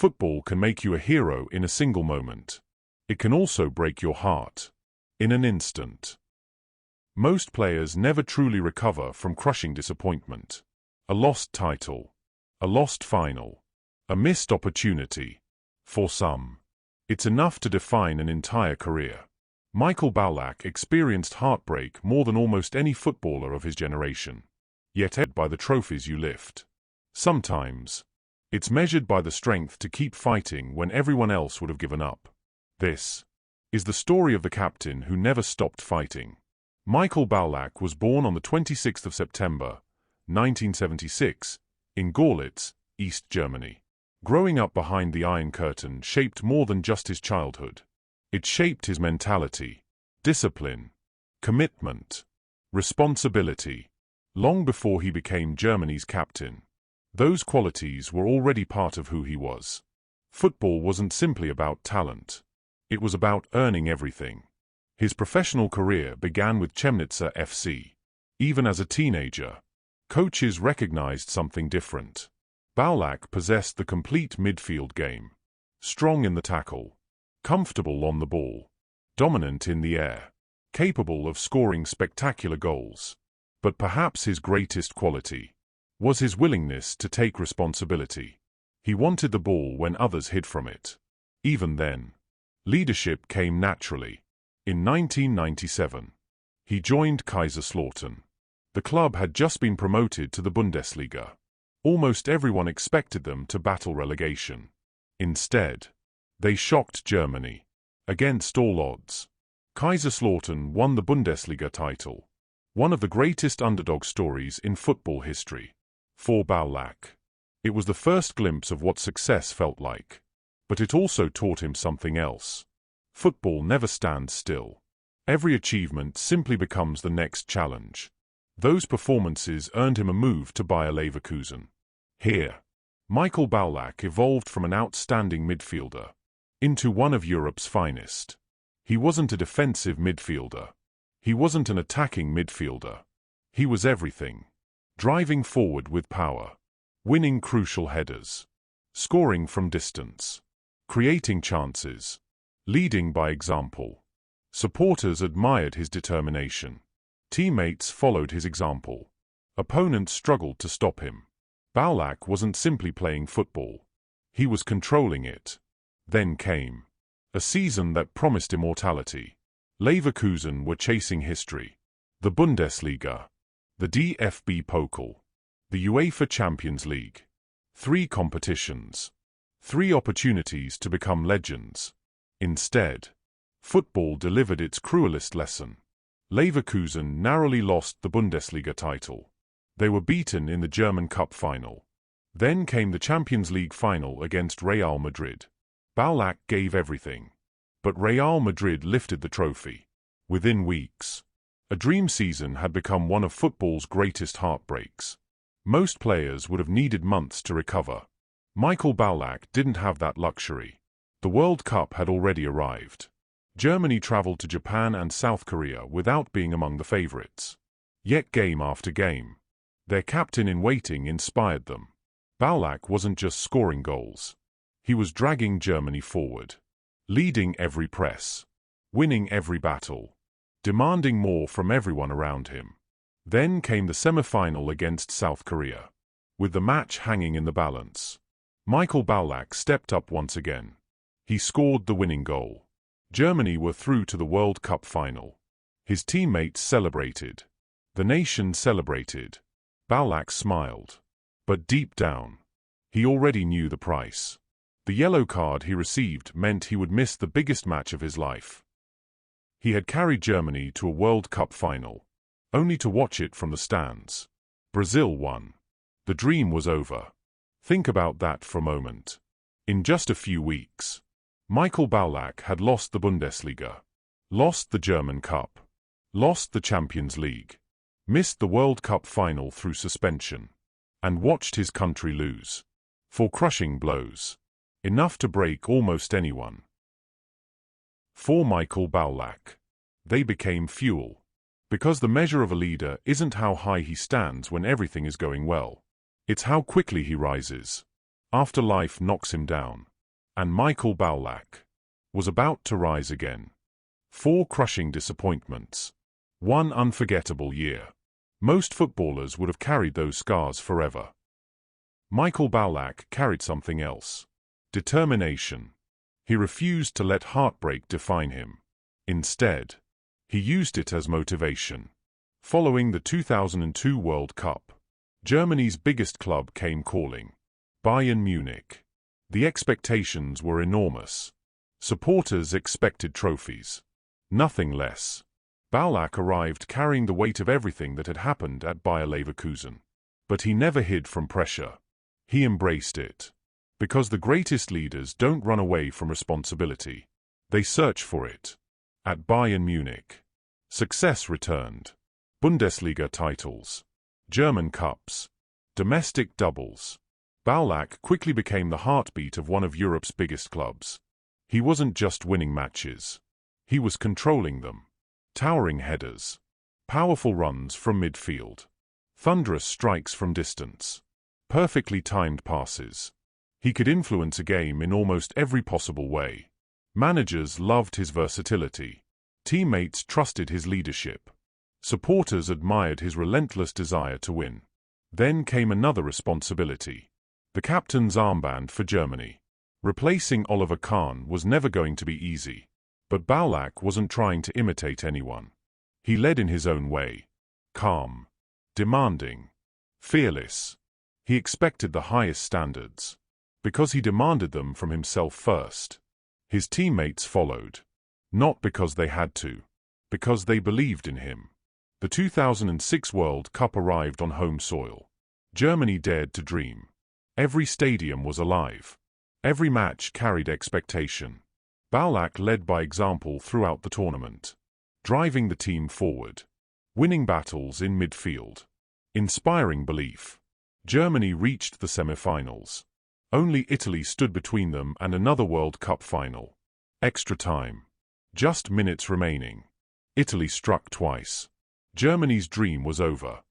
Football can make you a hero in a single moment. It can also break your heart in an instant. Most players never truly recover from crushing disappointment. A lost title, a lost final, a missed opportunity. For some, it's enough to define an entire career. Michael Ballack experienced heartbreak more than almost any footballer of his generation. Yet by the trophies you lift. Sometimes, it's measured by the strength to keep fighting when everyone else would have given up. This is the story of the captain who never stopped fighting. Michael Ballack was born on the 26th of September, 1976, in Görlitz, East Germany. Growing up behind the Iron Curtain shaped more than just his childhood. It shaped his mentality, discipline, commitment, responsibility. Long before he became Germany's captain, those qualities were already part of who he was. Football wasn't simply about talent. It was about earning everything. His professional career began with Chemnitzer FC. Even as a teenager, coaches recognized something different. Ballack possessed the complete midfield game. Strong in the tackle, comfortable on the ball, dominant in the air, capable of scoring spectacular goals. But perhaps his greatest quality was his willingness to take responsibility. He wanted the ball when others hid from it. Even then, leadership came naturally. In 1997, he joined Kaiserslautern. The club had just been promoted to the Bundesliga. Almost everyone expected them to battle relegation. Instead, they shocked Germany. Against all odds, Kaiserslautern won the Bundesliga title. One of the greatest underdog stories in football history. For Ballack, it was the first glimpse of what success felt like. But it also taught him something else. Football never stands still. Every achievement simply becomes the next challenge. Those performances earned him a move to Bayer Leverkusen. Here, Michael Ballack evolved from an outstanding midfielder into one of Europe's finest. He wasn't a defensive midfielder. He wasn't an attacking midfielder. He was everything. Driving forward with power, winning crucial headers, scoring from distance, creating chances, leading by example. Supporters admired his determination. Teammates followed his example. Opponents struggled to stop him. Ballack wasn't simply playing football. He was controlling it. Then came a season that promised immortality. Leverkusen were chasing history. The Bundesliga, the DFB Pokal, the UEFA Champions League. 3 competitions. 3 opportunities to become legends. Instead, football delivered its cruelest lesson. Leverkusen narrowly lost the Bundesliga title. They were beaten in the German Cup final. Then came the Champions League final against Real Madrid. Ballack gave everything. But Real Madrid lifted the trophy. Within weeks, a dream season had become one of football's greatest heartbreaks. Most players would have needed months to recover. Michael Ballack didn't have that luxury. The World Cup had already arrived. Germany traveled to Japan and South Korea without being among the favorites. Yet game after game, their captain-in-waiting inspired them. Ballack wasn't just scoring goals. He was dragging Germany forward, leading every press, winning every battle, demanding more from everyone around him. Then came the semi-final against South Korea. With the match hanging in the balance, Michael Ballack stepped up once again. He scored the winning goal. Germany were through to the World Cup final. His teammates celebrated. The nation celebrated. Ballack smiled. But deep down, he already knew the price. The yellow card he received meant he would miss the biggest match of his life. He had carried Germany to a World Cup final, only to watch it from the stands. Brazil won. The dream was over. Think about that for a moment. In just a few weeks, Michael Ballack had lost the Bundesliga, lost the German Cup, lost the Champions League, missed the World Cup final through suspension, and watched his country lose. 4 crushing blows. Enough to break almost anyone. For Michael Ballack, they became fuel. Because the measure of a leader isn't how high he stands when everything is going well. It's how quickly he rises after life knocks him down. And Michael Ballack was about to rise again. 4 crushing disappointments. 1 unforgettable year. Most footballers would have carried those scars forever. Michael Ballack carried something else. Determination. He refused to let heartbreak define him. Instead, he used it as motivation. Following the 2002 World Cup, Germany's biggest club came calling. Bayern Munich. The expectations were enormous. Supporters expected trophies. Nothing less. Ballack arrived carrying the weight of everything that had happened at Bayer Leverkusen. But he never hid from pressure. He embraced it. Because the greatest leaders don't run away from responsibility. They search for it. At Bayern Munich, success returned. Bundesliga titles, German cups, domestic doubles. Ballack quickly became the heartbeat of one of Europe's biggest clubs. He wasn't just winning matches. He was controlling them. Towering headers, powerful runs from midfield, thunderous strikes from distance, perfectly timed passes. He could influence a game in almost every possible way. Managers loved his versatility. Teammates trusted his leadership. Supporters admired his relentless desire to win. Then came another responsibility. The captain's armband for Germany. Replacing Oliver Kahn was never going to be easy. But Ballack wasn't trying to imitate anyone. He led in his own way. Calm. Demanding. Fearless. He expected the highest standards. Because he demanded them from himself first. His teammates followed. Not because they had to. Because they believed in him. The 2006 World Cup arrived on home soil. Germany dared to dream. Every stadium was alive. Every match carried expectation. Ballack led by example throughout the tournament. Driving the team forward. Winning battles in midfield. Inspiring belief. Germany reached the semi-finals. Only Italy stood between them and another World Cup final. Extra time. Just minutes remaining. Italy struck twice. Germany's dream was over.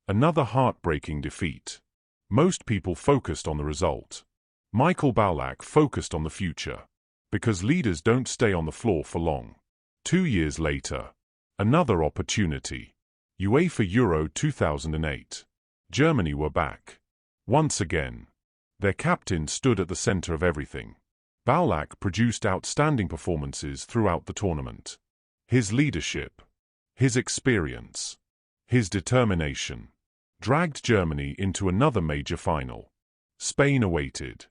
Another heartbreaking defeat. Most people focused on the result. Michael Ballack focused on the future. Because leaders don't stay on the floor for long. 2 years later. Another opportunity. UEFA Euro 2008. Germany were back. Once again. Their captain stood at the center of everything. Ballack produced outstanding performances throughout the tournament. His leadership. His experience, his determination, dragged Germany into another major final. Spain awaited.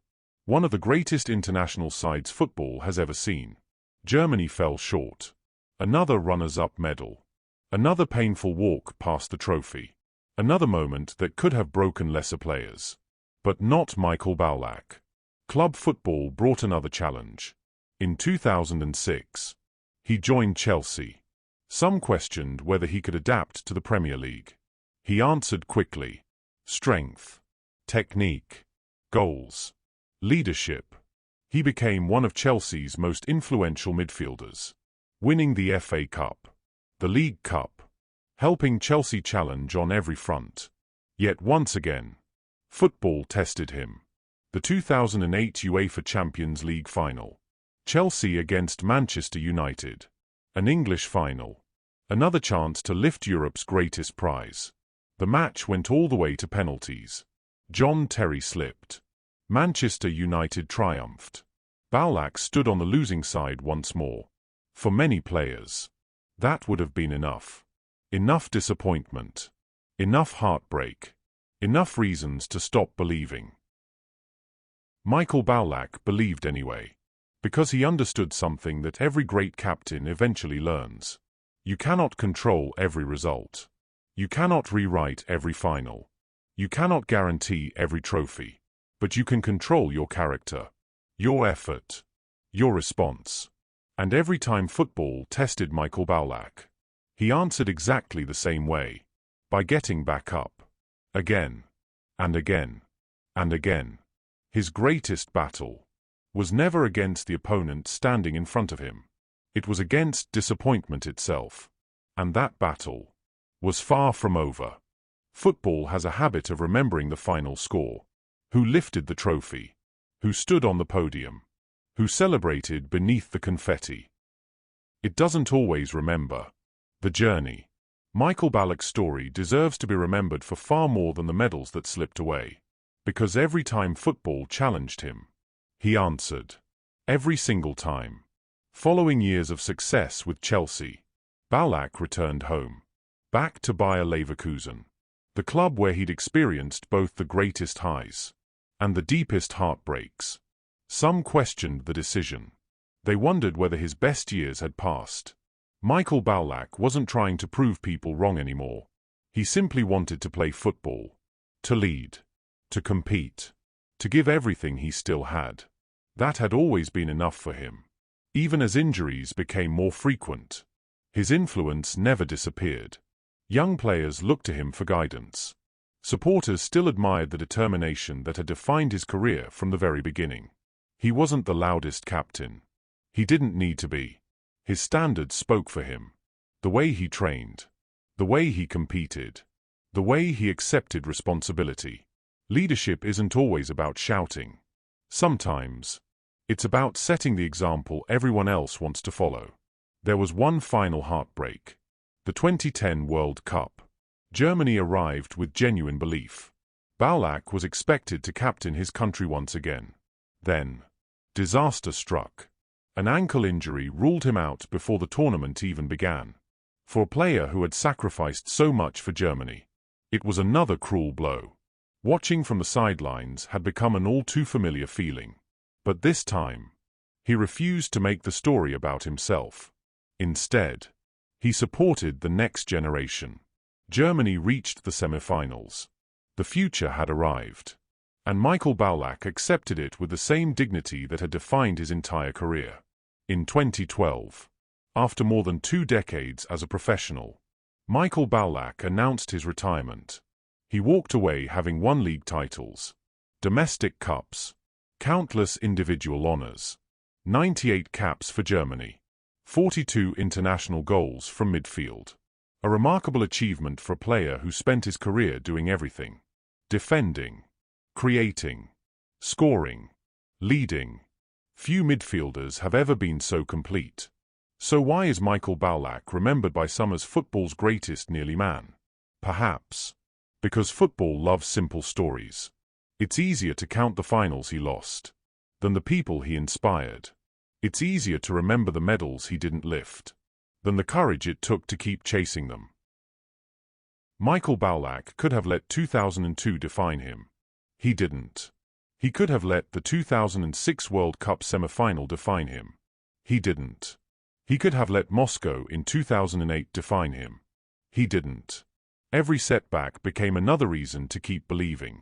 One of the greatest international sides football has ever seen. Germany fell short. Another runners-up medal. Another painful walk past the trophy. Another moment that could have broken lesser players. But not Michael Ballack. Club football brought another challenge. In 2006, he joined Chelsea. Some questioned whether he could adapt to the Premier League. He answered quickly. Strength, technique, goals, leadership. He became one of Chelsea's most influential midfielders, winning the FA Cup, the League Cup, helping Chelsea challenge on every front. Yet once again, football tested him. The 2008 UEFA Champions League final. Chelsea against Manchester United. An English final. Another chance to lift Europe's greatest prize. The match went all the way to penalties. John Terry slipped. Manchester United triumphed. Ballack stood on the losing side once more. For many players, that would have been enough. Enough disappointment. Enough heartbreak. Enough reasons to stop believing. Michael Ballack believed anyway. Because he understood something that every great captain eventually learns. You cannot control every result. You cannot rewrite every final. You cannot guarantee every trophy. But you can control your character, your effort, your response. And every time football tested Michael Ballack, he answered exactly the same way. By getting back up. Again. And again. And again. His greatest battle was never against the opponent standing in front of him. It was against disappointment itself. And that battle was far from over. Football has a habit of remembering the final score. Who lifted the trophy? Who stood on the podium? who celebrated beneath the confetti. It doesn't always remember the journey. Michael Ballack's story deserves to be remembered for far more than the medals that slipped away. Because every time football challenged him, he answered. Every single time. Following years of success with Chelsea, Ballack returned home. Back to Bayer Leverkusen, the club where he'd experienced both the greatest highs and the deepest heartbreaks. Some questioned the decision. They wondered whether his best years had passed. Michael Ballack wasn't trying to prove people wrong anymore. He simply wanted to play football, to lead, to compete, to give everything he still had. That had always been enough for him. Even as injuries became more frequent, his influence never disappeared. Young players looked to him for guidance. Supporters still admired the determination that had defined his career from the very beginning. He wasn't the loudest captain. He didn't need to be. His standards spoke for him. The way he trained, the way he competed, the way he accepted responsibility. Leadership isn't always about shouting. Sometimes, it's about setting the example everyone else wants to follow. There was one final heartbreak. The 2010 World Cup. Germany arrived with genuine belief. Ballack was expected to captain his country once again. Then, disaster struck. An ankle injury ruled him out before the tournament even began. For a player who had sacrificed so much for Germany, it was another cruel blow. Watching from the sidelines had become an all-too-familiar feeling. But this time, he refused to make the story about himself. Instead, he supported the next generation. Germany reached the semi-finals. The future had arrived. And Michael Ballack accepted it with the same dignity that had defined his entire career. In 2012, after more than 2 decades as a professional, Michael Ballack announced his retirement. He walked away having won league titles, domestic cups, countless individual honors, 98 caps for Germany, 42 international goals from midfield. A remarkable achievement for a player who spent his career doing everything: defending, creating, scoring, leading. Few midfielders have ever been so complete. So why is Michael Ballack remembered by some as football's greatest nearly man? Perhaps because football loves simple stories. It's easier to count the finals he lost than the people he inspired. It's easier to remember the medals he didn't lift than the courage it took to keep chasing them. Michael Ballack could have let 2002 define him. He didn't. He could have let the 2006 World Cup semi-final define him. He didn't. He could have let Moscow in 2008 define him. He didn't. Every setback became another reason to keep believing.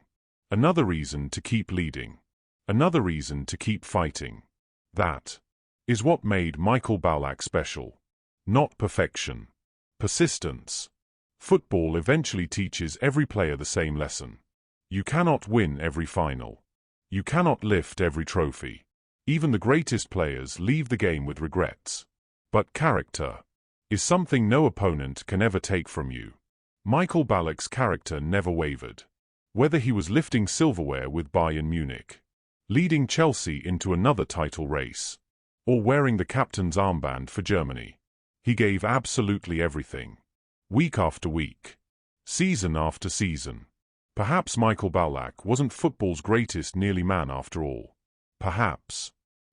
Another reason to keep leading. Another reason to keep fighting. That is what made Michael Ballack special. Not perfection. Persistence. Football eventually teaches every player the same lesson. You cannot win every final. You cannot lift every trophy. Even the greatest players leave the game with regrets. But character is something no opponent can ever take from you. Michael Ballack's character never wavered. Whether he was lifting silverware with Bayern Munich, leading Chelsea into another title race, or wearing the captain's armband for Germany, he gave absolutely everything. Week after week, season after season. Perhaps Michael Ballack wasn't football's greatest nearly man after all. Perhaps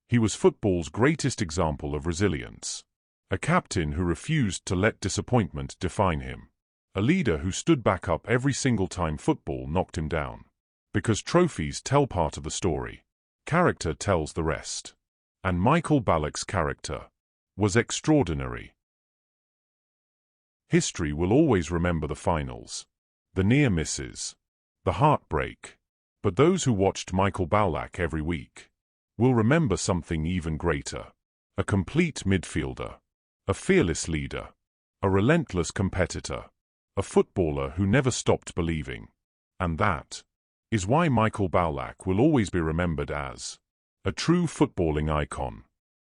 he was football's greatest example of resilience. A captain who refused to let disappointment define him. A leader who stood back up every single time football knocked him down. Because trophies tell part of the story, character tells the rest. And Michael Ballack's character was extraordinary. History will always remember the finals, the near misses, the heartbreak. But those who watched Michael Ballack every week will remember something even greater. A complete midfielder, a fearless leader, a relentless competitor, a footballer who never stopped believing. And that is why Michael Ballack will always be remembered as a true footballing icon.